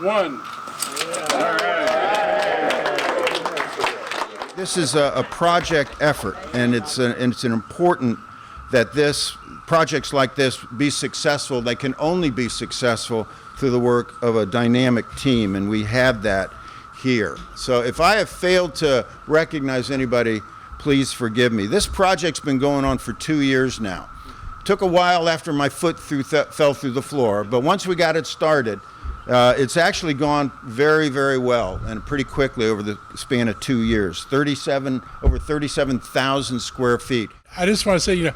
one. All right. This is a project effort, and it's an important that projects like this be successful. They can only be successful through the work of a dynamic team, and we have that here. So if I have failed to recognize anybody, please forgive me. This project's been going on for 2 years now. Took a while after my foot fell through the floor, but once we got it started, it's actually gone very, very well and pretty quickly over the span of 2 years. Over 37,000 square feet. I just want to say,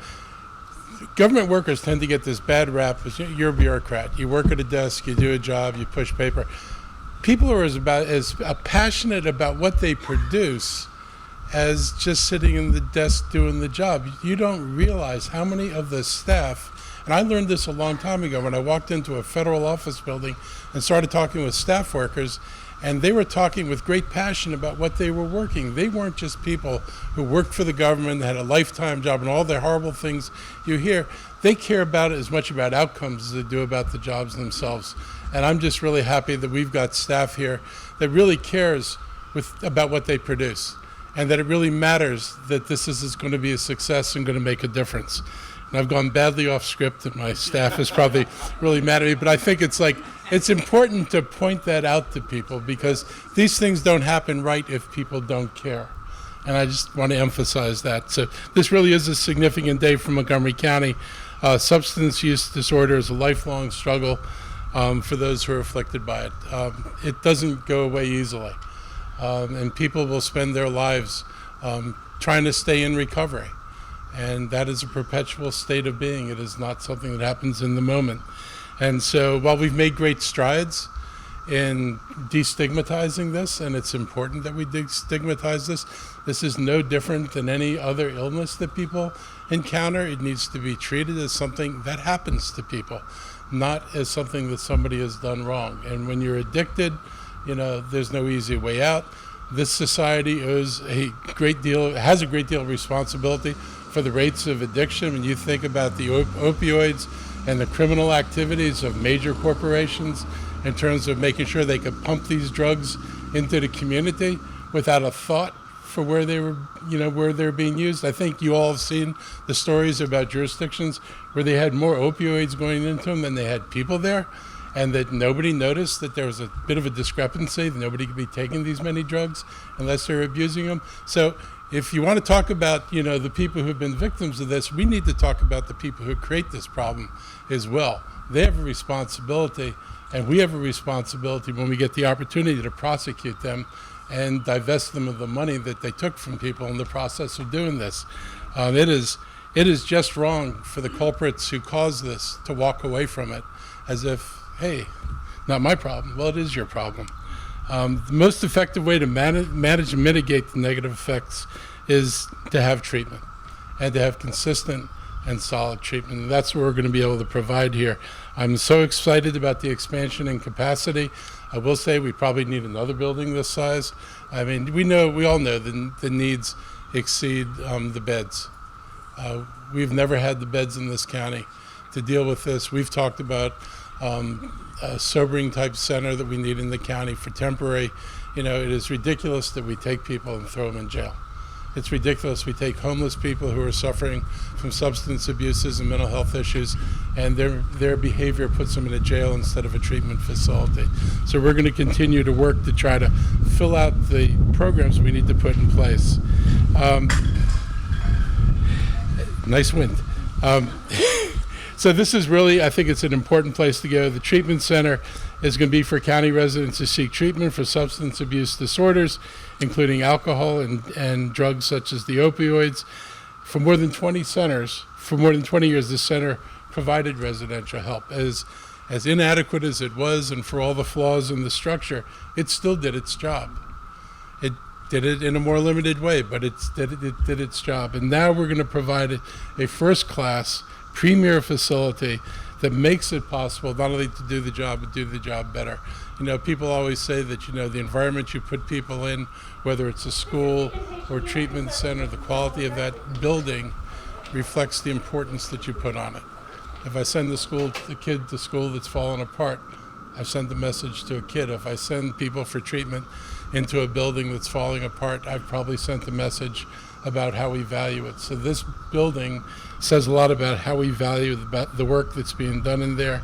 government workers tend to get this bad rap as you're a bureaucrat. You work at a desk, you do a job, you push paper. People are as passionate about what they produce as just sitting in the desk doing the job. You don't realize how many of the staff, and I learned this a long time ago when I walked into a federal office building and started talking with staff workers, and they were talking with great passion about what they were working. They weren't just people who worked for the government, had a lifetime job, and all the horrible things you hear. They care about it as much about outcomes as they do about the jobs themselves. And I'm just really happy that we've got staff here that really cares about what they produce, and that it really matters that this is going to be a success and going to make a difference. And I've gone badly off script, and my staff is probably really mad at me, but I think it's important to point that out to people, because these things don't happen right if people don't care. And I just want to emphasize that. So this really is a significant day for Montgomery County. Substance use disorder is a lifelong struggle for those who are afflicted by it. It doesn't go away easily. And people will spend their lives trying to stay in recovery. And that is a perpetual state of being. It is not something that happens in the moment. And so while we've made great strides in destigmatizing this, and it's important that we destigmatize this, this is no different than any other illness that people encounter. It needs to be treated as something that happens to people, not as something that somebody has done wrong. And when you're addicted, there's no easy way out. This society has a great deal of responsibility for the rates of addiction. When you think about the opioids and the criminal activities of major corporations in terms of making sure they could pump these drugs into the community without a thought for where they're being used. I think you all have seen the stories about jurisdictions where they had more opioids going into them than they had people there, and that nobody noticed that there was a bit of a discrepancy, that nobody could be taking these many drugs unless they're abusing them. So if you want to talk about, the people who've been victims of this, we need to talk about the people who create this problem as well. They have a responsibility, and we have a responsibility when we get the opportunity to prosecute them and divest them of the money that they took from people in the process of doing this. It is just wrong for the culprits who caused this to walk away from it as if, hey, not my problem. Well, it is your problem. The most effective way to manage and mitigate the negative effects is to have treatment, and to have consistent and solid treatment. And that's what we're going to be able to provide here. I'm so excited about the expansion in capacity. I will say we probably need another building this size. I mean, we all know the needs exceed the beds. We've never had the beds in this county to deal with this. We've talked about a sobering type center that we need in the county for temporary. It is ridiculous that we take people and throw them in jail. It's ridiculous we take homeless people who are suffering from substance abuses and mental health issues, and their behavior puts them in a jail instead of a treatment facility. So we're going to continue to work to try to fill out the programs we need to put in place. Nice wind. So this is really, I think it's an important place to go. The treatment center is going to be for county residents to seek treatment for substance abuse disorders, including alcohol and drugs such as the opioids. For more than 20 years, the center provided residential help. As inadequate as it was, and for all the flaws in the structure, it still did its job. It did it in a more limited way, but it did its job. And now we're going to provide a first-class, premier facility that makes it possible not only to do the job, but do the job better. People always say that, the environment you put people in, whether it's a school or treatment center, the quality of that building reflects the importance that you put on it. If I send the kid to school that's fallen apart, I've sent the message to a kid. If I send people for treatment into a building that's falling apart, I've probably sent the message about how we value it. So this building says a lot about how we value the work that's being done in there.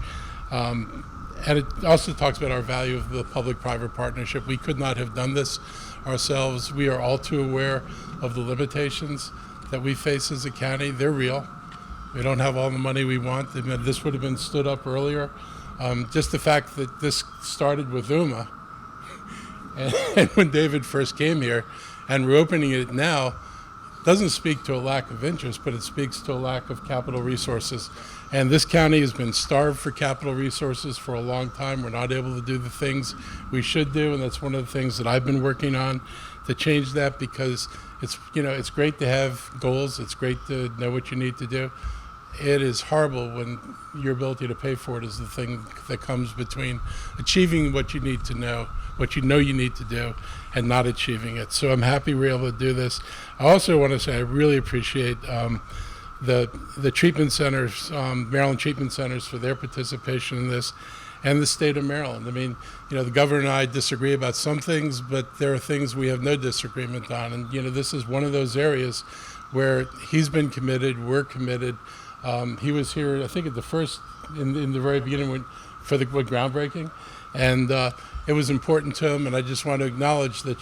And it also talks about our value of the public-private partnership. We could not have done this ourselves. We are all too aware of the limitations that we face as a county. They're real. We don't have all the money we want. This would have been stood up earlier. Just the fact that this started with UMA, and when David first came here, and we're opening it now, doesn't speak to a lack of interest, but it speaks to a lack of capital resources. And this county has been starved for capital resources for a long time. We're not able to do the things we should do, and that's one of the things that I've been working on to change that, because it's great to have goals. It's great to know what you need to do. It is horrible when your ability to pay for it is the thing that comes between achieving what you need to know, what you know you need to do, and not achieving it. So I'm happy we're able to do this. I also want to say I really appreciate the treatment centers, Maryland treatment centers, for their participation in this, and the state of Maryland. I mean, the governor and I disagree about some things, but there are things we have no disagreement on. And, this is one of those areas where he's been committed, we're committed. He was here, I think, at in the very beginning for the groundbreaking, and it was important to him. And I just want to acknowledge that,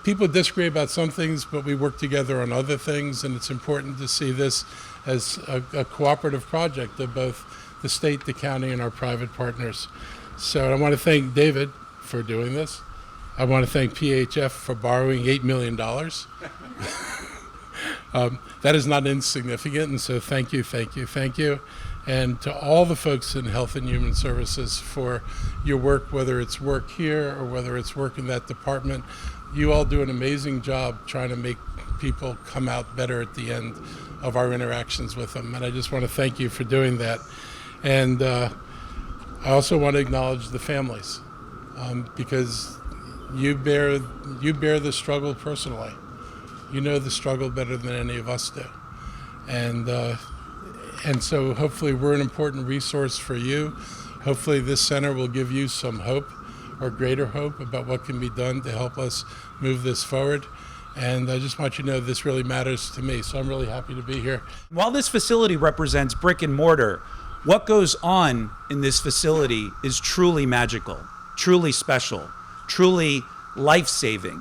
people disagree about some things, but we work together on other things, and it's important to see this as a cooperative project of both the state, the county, and our private partners. So I want to thank David for doing this. I want to thank PHF for borrowing $8 million. That is not insignificant, and so thank you. And to all the folks in Health and Human Services for your work, whether it's work here or whether it's work in that department. You all do an amazing job trying to make people come out better at the end of our interactions with them, and I just want to thank you for doing that. And I also want to acknowledge the families, because you bear the struggle personally. You know the struggle better than any of us do. And so hopefully we're an important resource for you. Hopefully this center will give you some hope, or greater hope, about what can be done to help us move this forward. And I just want you to know this really matters to me, so I'm really happy to be here. While this facility represents brick and mortar, what goes on in this facility is truly magical, truly special, truly life-saving.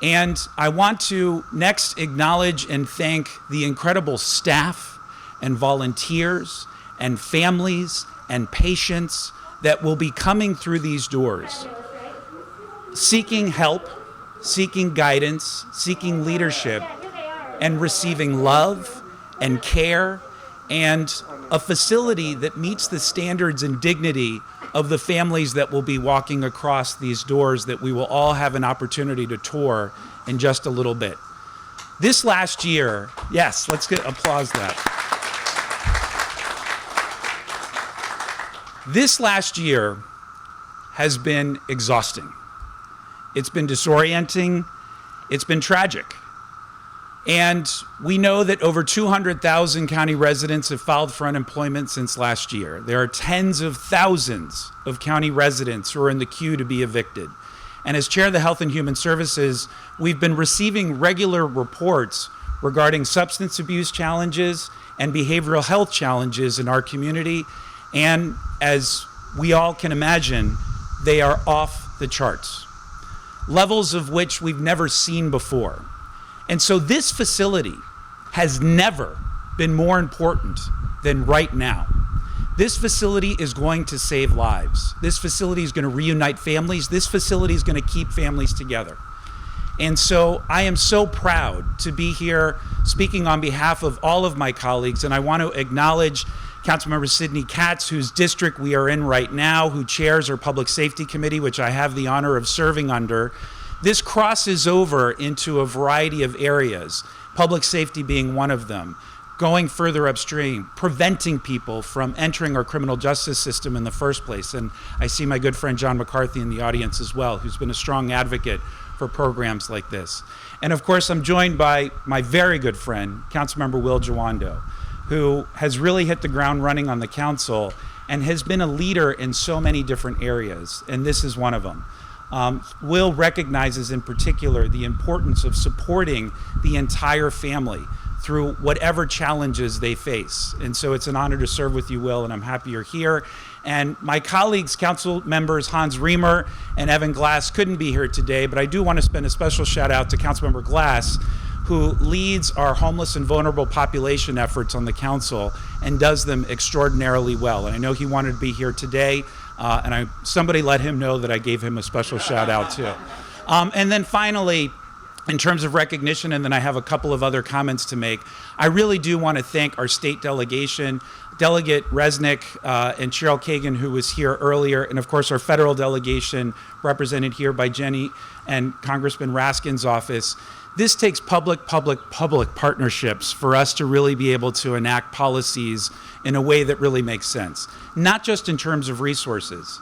And I want to next acknowledge and thank the incredible staff and volunteers and families and patients that will be coming through these doors, seeking help, seeking guidance, seeking leadership, and receiving love and care, and a facility that meets the standards and dignity of the families that will be walking across these doors that we will all have an opportunity to tour in just a little bit. This last year, yes, let's get applause that. This last year has been exhausting. It's been disorienting. It's been tragic. And we know that over 200,000 county residents have filed for unemployment since last year. There are tens of thousands of county residents who are in the queue to be evicted. And as chair of the Health and Human Services, we've been receiving regular reports regarding substance abuse challenges and behavioral health challenges in our community. And as we all can imagine, they are off the charts, levels of which we've never seen before. And so this facility has never been more important than right now. This facility is going to save lives. This facility is going to reunite families. This facility is going to keep families together. And so I am so proud to be here speaking on behalf of all of my colleagues, and I want to acknowledge Councilmember Sidney Katz, whose district we are in right now, who chairs our Public Safety Committee, which I have the honor of serving under. This crosses over into a variety of areas, public safety being one of them, going further upstream, preventing people from entering our criminal justice system in the first place. And I see my good friend John McCarthy in the audience as well, who's been a strong advocate for programs like this. And of course, I'm joined by my very good friend, Councilmember Jawando, who has really hit the ground running on the council and has been a leader in so many different areas, and this is one of them. Will recognizes in particular the importance of supporting the entire family through whatever challenges they face. And so it's an honor to serve with you, Will, and I'm happy you're here. And my colleagues, council members Hans Riemer and Evan Glass couldn't be here today, but I do want to spend a special shout out to Councilmember Glass, who leads our homeless and vulnerable population efforts on the council and does them extraordinarily well. And I know he wanted to be here today, and somebody let him know that I gave him a special shout out too. And then finally, in terms of recognition, and then I have a couple of other comments to make, I really do want to thank our state delegation, Delegate Resnick and Cheryl Kagan, who was here earlier, and of course our federal delegation represented here by Jenny and Congressman Raskin's office. This takes public partnerships for us to really be able to enact policies in a way that really makes sense, not just in terms of resources,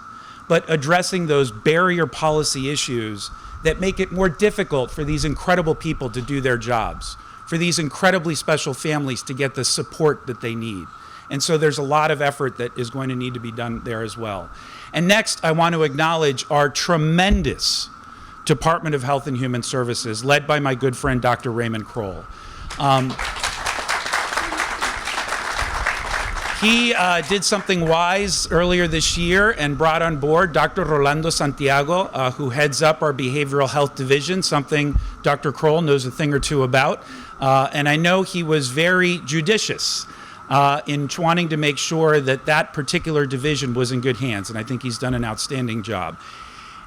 but addressing those barrier policy issues that make it more difficult for these incredible people to do their jobs, for these incredibly special families to get the support that they need. And so there's a lot of effort that is going to need to be done there as well. And next, I want to acknowledge our tremendous Department of Health and Human Services, led by my good friend, Dr. Raymond Crowel. He did something wise earlier this year and brought on board Dr. Rolando Santiago, who heads up our behavioral health division, something Dr. Crowel knows a thing or two about. And I know he was very judicious in wanting to make sure that that particular division was in good hands. And I think he's done an outstanding job.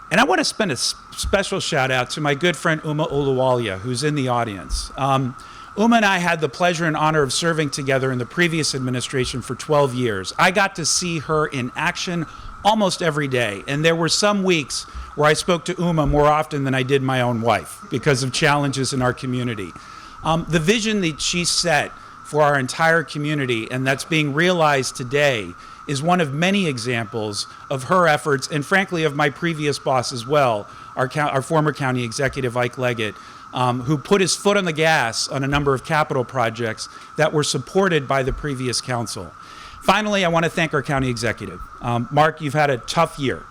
And I want to spend a special shout out to my good friend Uma Oluwalia, who's in the audience. Uma and I had the pleasure and honor of serving together in the previous administration for 12 years. I got to see her in action almost every day. And there were some weeks where I spoke to Uma more often than I did my own wife because of challenges in our community. The vision that she set for our entire community, and that's being realized today, is one of many examples of her efforts, and frankly of my previous boss as well, our former county executive, Ike Leggett, who put his foot on the gas on a number of capital projects that were supported by the previous council. Finally, I want to thank our county executive. Mark, you've had a tough year,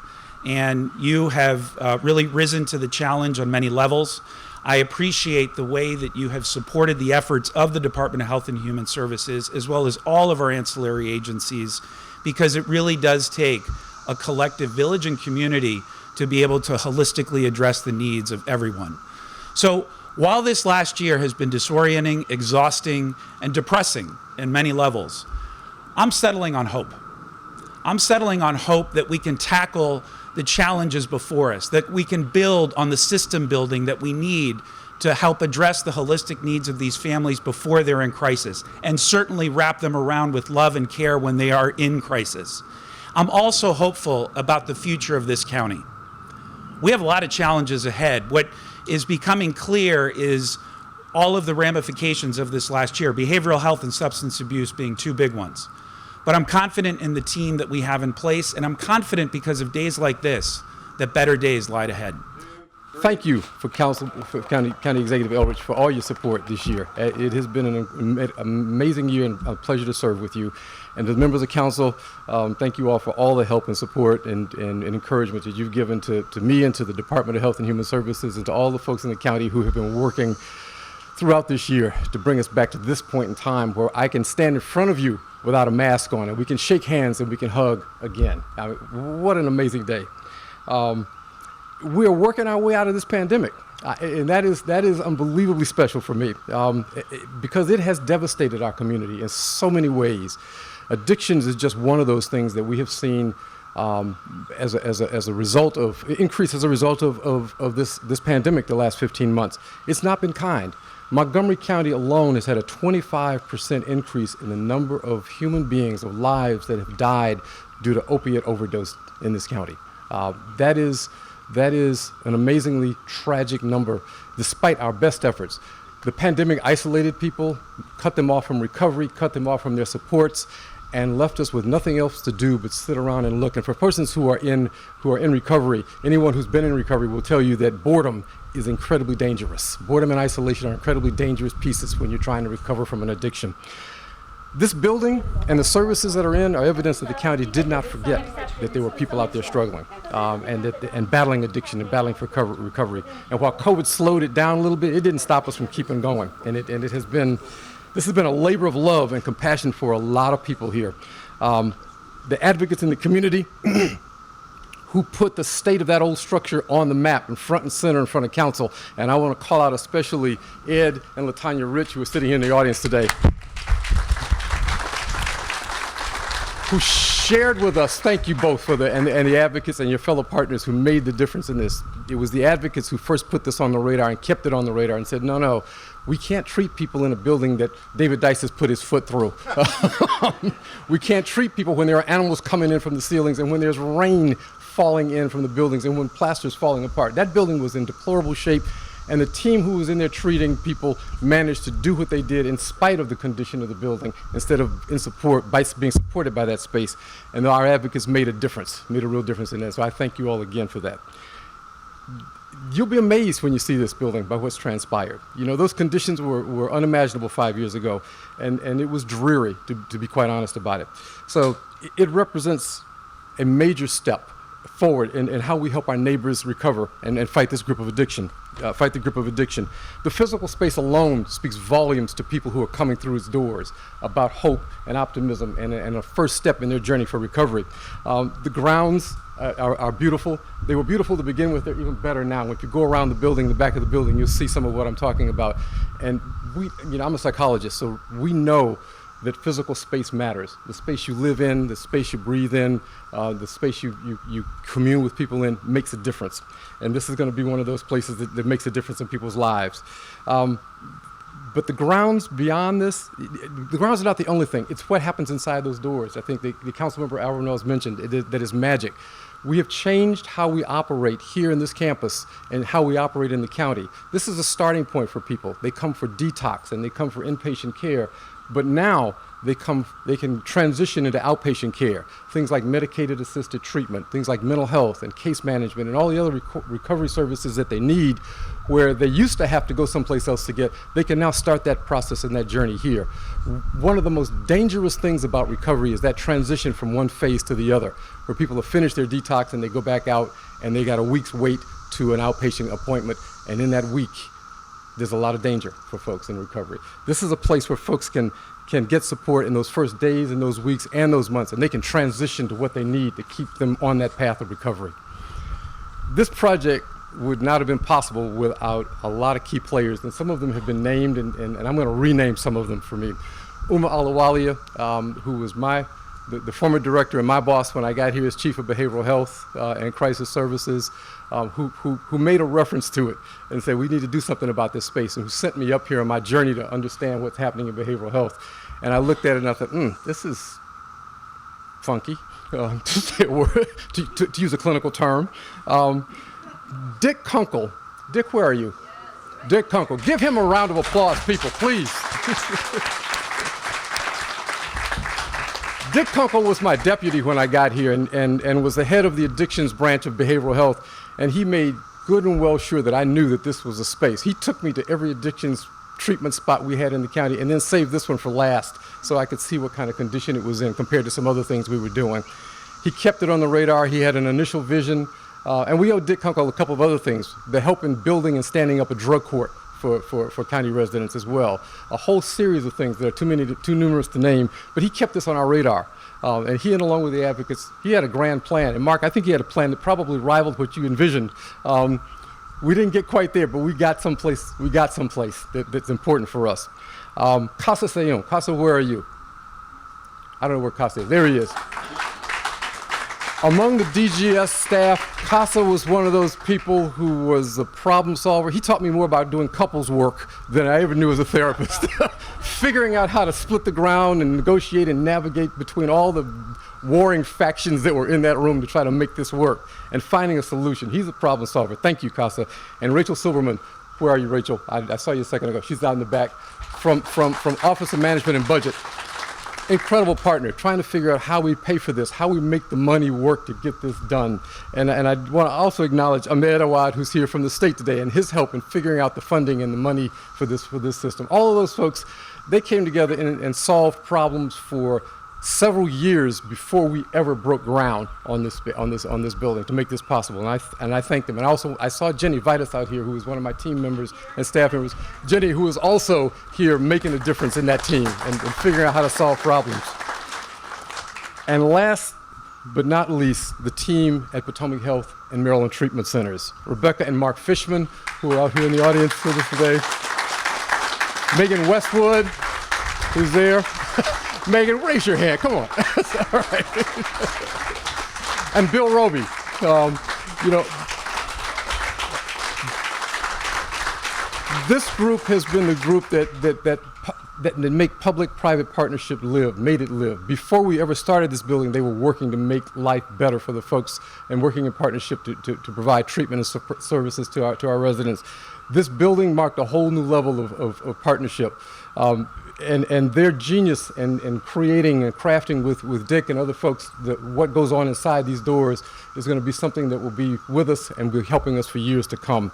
and you have really risen to the challenge on many levels. I appreciate the way that you have supported the efforts of the Department of Health and Human Services, as well as all of our ancillary agencies, because it really does take a collective village and community to be able to holistically address the needs of everyone. So while this last year has been disorienting, exhausting, and depressing in many levels, I'm settling on hope. I'm settling on hope that we can tackle the challenges before us, that we can build on the system building that we need to help address the holistic needs of these families before they're in crisis, and certainly wrap them around with love and care when they are in crisis. I'm also hopeful about the future of this county. We have a lot of challenges ahead. What is becoming clear is all of the ramifications of this last year, behavioral health and substance abuse being two big ones. But I'm confident in the team that we have in place, and I'm confident because of days like this that better days lie ahead. Thank you for County Executive Elrich for all your support this year. It has been an amazing year and a pleasure to serve with you. And as members of council, thank you all for all the help and support and encouragement that you've given to me and to the Department of Health and Human Services and to all the folks in the county who have been working throughout this year to bring us back to this point in time where I can stand in front of you without a mask on and we can shake hands and we can hug again. I mean, what an amazing day. We are working our way out of this pandemic, and that is unbelievably special for me because it has devastated our community in so many ways. Addictions is just one of those things that we have seen as a result of increase as a result of this pandemic the last 15 months. It's not been kind. Montgomery County alone has had a 25% increase in the number of human beings, of lives that have died due to opiate overdose in this county. That is an amazingly tragic number, despite our best efforts. The pandemic isolated people, cut them off from recovery, cut them off from their supports, and left us with nothing else to do but sit around and look. And for persons who are in recovery, anyone who's been in recovery will tell you that boredom is incredibly dangerous. Boredom and isolation are incredibly dangerous pieces when you're trying to recover from an addiction. This building and the services that are in are evidence that the county did not forget that there were people out there struggling and battling addiction and battling for recovery. And while COVID slowed it down a little bit, it didn't stop us from keeping going. And this has been a labor of love and compassion for a lot of people here. The advocates in the community who put the state of that old structure on the map and front and center in front of council. And I want to call out especially Ed and LaTanya Rich, who are sitting here in the audience today, who shared with us, thank you both for and the advocates and your fellow partners who made the difference in this. It was the advocates who first put this on the radar and kept it on the radar and said, no, we can't treat people in a building that David Dise has put his foot through. We can't treat people when there are animals coming in from the ceilings and when there's rain falling in from the buildings and when plaster's falling apart. That building was in deplorable shape, and the team who was in there treating people managed to do what they did in spite of the condition of the building, instead of being supported by that space. And our advocates made a real difference in that. So I thank you all again for that. You'll be amazed when you see this building by what's transpired. You know, those conditions were unimaginable 5 years ago, and it was dreary, to be quite honest about it. So it represents a major step forward in how we help our neighbors recover and fight this grip of addiction. The physical space alone speaks volumes to people who are coming through its doors about hope and optimism and a first step in their journey for recovery. The grounds are beautiful. They were beautiful to begin with. They're even better now. If you go around the building, the back of the building, you'll see some of what I'm talking about. And I'm a psychologist, so we know that physical space matters. The space you live in, the space you breathe in, the space you commune with people in makes a difference. And this is going to be one of those places that makes a difference in people's lives. But the grounds beyond this, the grounds are not the only thing. It's what happens inside those doors. I think the Councilmember Albornoz mentioned that is magic. We have changed how we operate here in this campus and how we operate in the county. This is a starting point for people. They come for detox and they come for inpatient care. But now they can transition into outpatient care, things like medicated assisted treatment, things like mental health and case management and all the other recovery services that they need, where they used to have to go someplace else to get. They can now start that process and that journey here. One of the most dangerous things about recovery is that transition from one phase to the other, where people have finished their detox and they go back out and they got a week's wait to an outpatient appointment, and in that week, there's a lot of danger for folks in recovery. This is a place where folks can get support in those first days and those weeks and those months, and they can transition to what they need to keep them on that path of recovery. This project would not have been possible without a lot of key players, and some of them have been named, and I'm going to rename some of them for me. Uma Alawalia, who was the former director and my boss when I got here as Chief of Behavioral Health and Crisis Services, who made a reference to it and said, we need to do something about this space, and who sent me up here on my journey to understand what's happening in behavioral health. And I looked at it and I thought, this is funky, to say a word, to use a clinical term. Dick Kunkel. Dick, where are you? Yes. Dick Kunkel. Give him a round of applause, people, please. Dick Kunkel was my deputy when I got here and was the head of the addictions branch of behavioral health, and he made good and well sure that I knew that this was a space. He took me to every addictions treatment spot we had in the county and then saved this one for last so I could see what kind of condition it was in compared to some other things we were doing. He kept it on the radar. He had an initial vision, and we owe Dick Kunkel a couple of other things, the help in building and standing up a drug court for county residents as well. A whole series of things that are too numerous to name, but he kept this on our radar. And he, and along with the advocates, he had a grand plan. And Mark, I think he had a plan that probably rivaled what you envisioned. We didn't get quite there, but we got someplace that's important for us. Casa Sayum. Casa, where are you? I don't know where Casa is. There he is. Among the DGS staff, Casa was one of those people who was a problem solver. He taught me more about doing couples work than I ever knew as a therapist. Figuring out how to split the ground and negotiate and navigate between all the warring factions that were in that room to try to make this work and finding a solution. He's a problem solver. Thank you, Casa. And Rachel Silverman, where are you, Rachel? I saw you a second ago. She's out in the back from Office of Management and Budget. incredible partner, trying to figure out how we pay for this, how we make the money work to get this done. And I want to also acknowledge Ahmed Awad, who's here from the state today, and his help in figuring out the funding and the money for this system. All of those folks, they came together and solved problems for several years before we ever broke ground on this building to make this possible, and I thank them. And also, I saw Jenny Vitus out here, who is one of my team members and staff members. Jenny, who is also here making a difference in that team and figuring out how to solve problems. And last but not least, the team at Potomac Health and Maryland Treatment Centers, Rebecca and Mark Fishman, who are out here in the audience with us today. Meghan Westwood, who's there. Meghan, raise your hand. Come on. All right. And Bill Roby. This group has been the group that make public-private partnership made it live. Before we ever started this building, they were working to make life better for the folks and working in partnership to provide treatment and services to our residents. This building marked a whole new level of partnership. And their genius in creating and crafting with Dick and other folks, what goes on inside these doors is going to be something that will be with us and be helping us for years to come.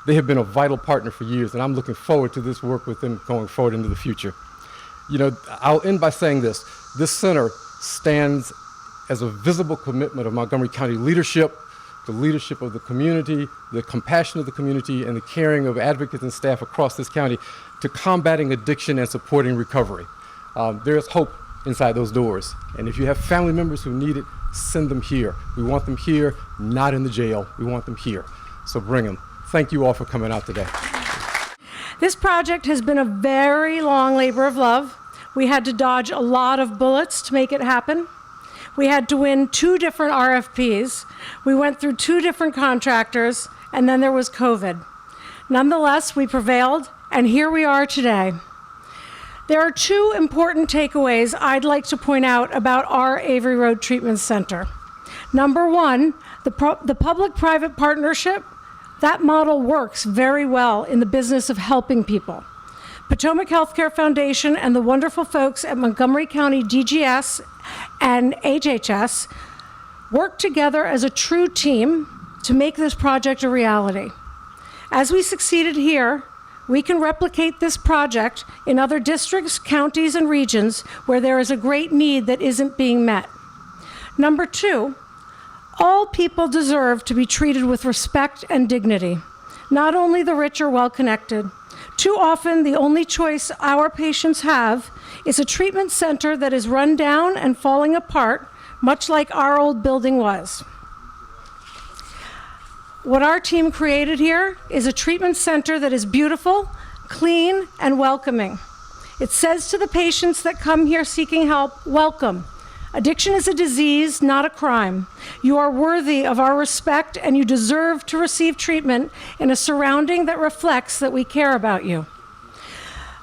They have been a vital partner for years, and I'm looking forward to this work with them going forward into the future. I'll end by saying this. This center stands as a visible commitment of Montgomery County leadership, the leadership of the community, the compassion of the community, and the caring of advocates and staff across this county to combating addiction and supporting recovery. There is hope inside those doors. And if you have family members who need it, send them here. We want them here, not in the jail. We want them here. So bring them. Thank you all for coming out today. This project has been a very long labor of love. We had to dodge a lot of bullets to make it happen. We had to win 2 different RFPs. We went through 2 different contractors, and then there was COVID. Nonetheless, we prevailed, and here we are today. There are 2 important takeaways I'd like to point out about our Avery Road Treatment Center. Number 1, the public-private partnership, that model works very well in the business of helping people. Potomac Healthcare Foundation and the wonderful folks at Montgomery County DGS and HHS work together as a true team to make this project a reality. As we succeeded here, we can replicate this project in other districts, counties, and regions where there is a great need that isn't being met. Number 2, all people deserve to be treated with respect and dignity. Not only the rich or well-connected. Too often, the only choice our patients have is a treatment center that is run down and falling apart, much like our old building was. What our team created here is a treatment center that is beautiful, clean, and welcoming. It says to the patients that come here seeking help, welcome. Addiction is a disease, not a crime. You are worthy of our respect, and you deserve to receive treatment in a surrounding that reflects that we care about you.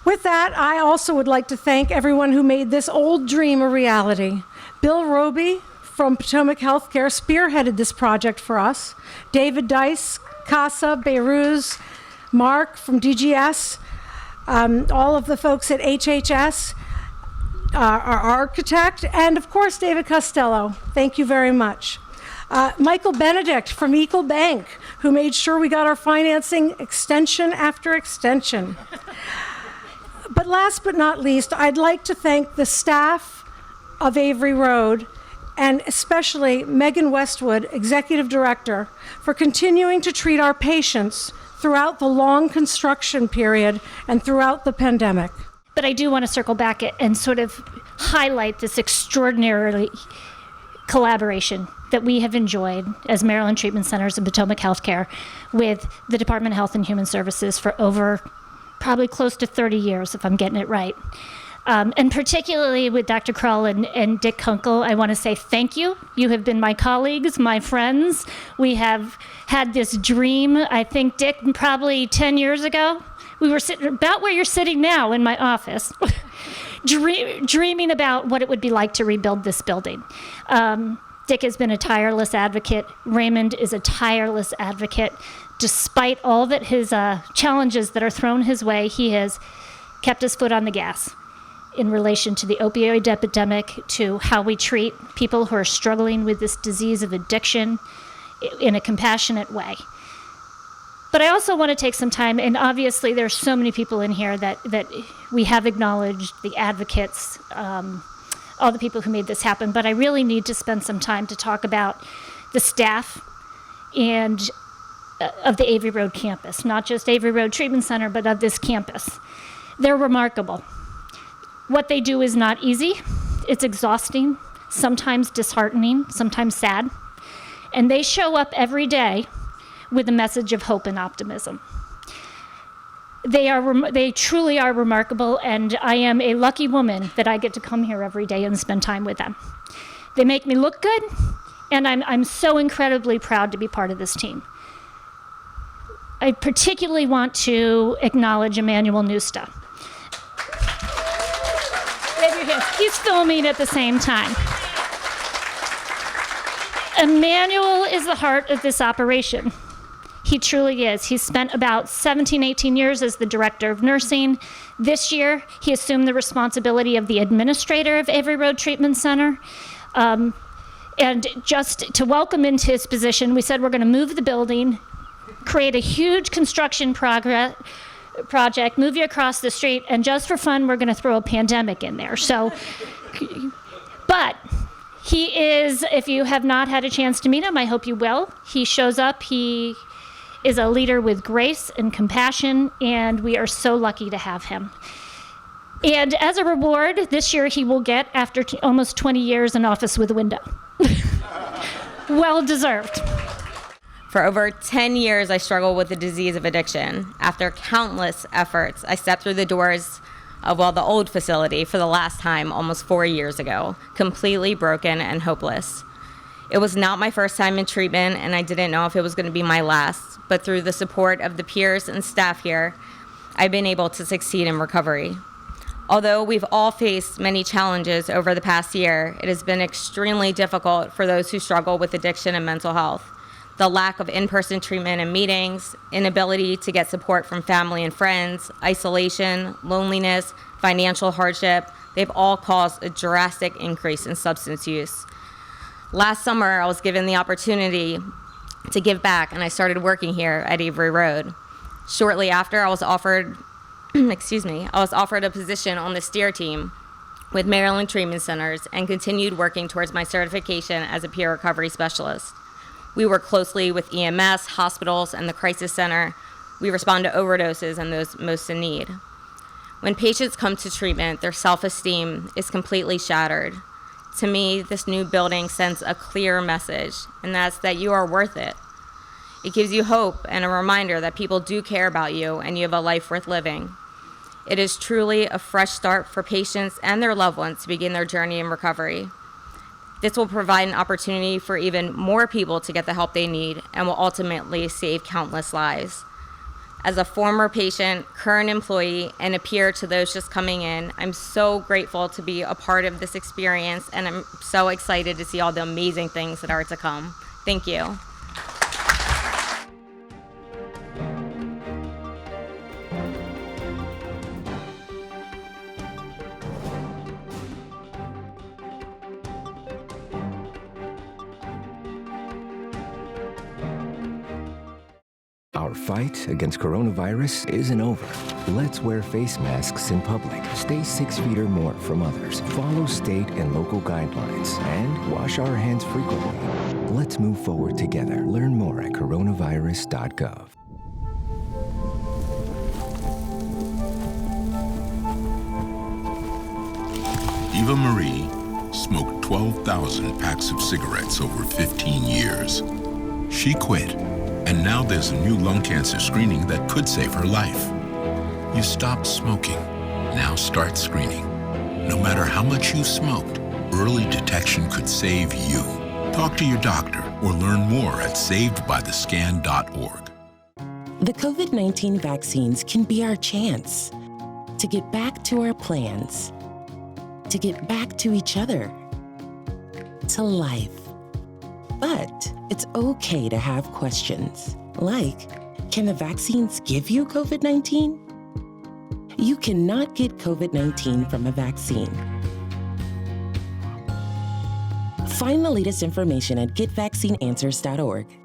With that, I also would like to thank everyone who made this old dream a reality. Bill Roby from Potomac Healthcare spearheaded this project for us. David Dise, Casa, Beiruz, Mark from DGS, all of the folks at HHS, our architect, and of course, David Costello. Thank you very much. Michael Benedict from Eagle Bank, who made sure we got our financing extension after extension. But last but not least, I'd like to thank the staff of Avery Road, and especially Meghan Westwood, Executive Director, for continuing to treat our patients throughout the long construction period and throughout the pandemic. But I do want to circle back and sort of highlight this extraordinary collaboration that we have enjoyed as Maryland Treatment Centers and Potomac Healthcare with the Department of Health and Human Services for over probably close to 30 years, if I'm getting it right. And particularly with Dr. Crowel and Dick Kunkel, I want to say thank you. You have been my colleagues, my friends. We have had this dream, I think, Dick, probably 10 years ago. We were sitting about where you're sitting now in my office, dreaming about what it would be like to rebuild this building. Dick has been a tireless advocate. Raymond is a tireless advocate. Despite all that his challenges that are thrown his way, he has kept his foot on the gas. in relation to the opioid epidemic, to how we treat people who are struggling with this disease of addiction in a compassionate way. But I also want to take some time, and obviously there's so many people in here that we have acknowledged, the advocates, all the people who made this happen, but I really need to spend some time to talk about the staff and of the Avery Road campus, not just Avery Road Treatment Center, but of this campus. They're remarkable. What they do is not easy. It's exhausting, sometimes disheartening, sometimes sad. And they show up every day with a message of hope and optimism. They truly are remarkable, and I am a lucky woman that I get to come here every day and spend time with them. They make me look good, and I'm so incredibly proud to be part of this team. I particularly want to acknowledge Emmanuel Nusta. He's filming at the same time. Emmanuel is the heart of this operation. He truly is. He's spent about 17, 18 years as the director of nursing. This year, he assumed the responsibility of the administrator of Avery Road Treatment Center. And just to welcome into his position, we said we're going to move the building, create a huge construction project, move you across the street, and just for fun, we're going to throw a pandemic in there. So, but he is, if you have not had a chance to meet him, I hope you will. He shows up, he is a leader with grace and compassion, and we are so lucky to have him. And as a reward, this year he will get, after almost 20 years, an office with a window. Well deserved. For over 10 years, I struggled with the disease of addiction. After countless efforts, I stepped through the doors of, the old facility for the last time almost 4 years ago, completely broken and hopeless. It was not my first time in treatment, and I didn't know if it was going to be my last, but through the support of the peers and staff here, I've been able to succeed in recovery. Although we've all faced many challenges over the past year, it has been extremely difficult for those who struggle with addiction and mental health. The lack of in-person treatment and meetings, inability to get support from family and friends, isolation, loneliness, financial hardship, they've all caused a drastic increase in substance use. Last summer, I was given the opportunity to give back, and I started working here at Avery Road. Shortly after, I was offered a position on the STEER team with Maryland Treatment Centers and continued working towards my certification as a peer recovery specialist. We work closely with EMS, hospitals, and the crisis center. We respond to overdoses and those most in need. When patients come to treatment, their self-esteem is completely shattered. To me, this new building sends a clear message, and that's that you are worth it. It gives you hope and a reminder that people do care about you and you have a life worth living. It is truly a fresh start for patients and their loved ones to begin their journey in recovery. This will provide an opportunity for even more people to get the help they need and will ultimately save countless lives. As a former patient, current employee, and a peer to those just coming in, I'm so grateful to be a part of this experience, and I'm so excited to see all the amazing things that are to come. Thank you. Our fight against coronavirus isn't over. Let's wear face masks in public, stay 6 feet or more from others, follow state and local guidelines, and wash our hands frequently. Let's move forward together. Learn more at coronavirus.gov. Eva Marie smoked 12,000 packs of cigarettes over 15 years. She quit. And now there's a new lung cancer screening that could save her life. You stopped smoking. Now start screening. No matter how much you smoked, early detection could save you. Talk to your doctor or learn more at savedbythescan.org. The COVID-19 vaccines can be our chance to get back to our plans, to get back to each other, to life. But it's okay to have questions, like, can the vaccines give you COVID-19? You cannot get COVID-19 from a vaccine. Find the latest information at getvaccineanswers.org.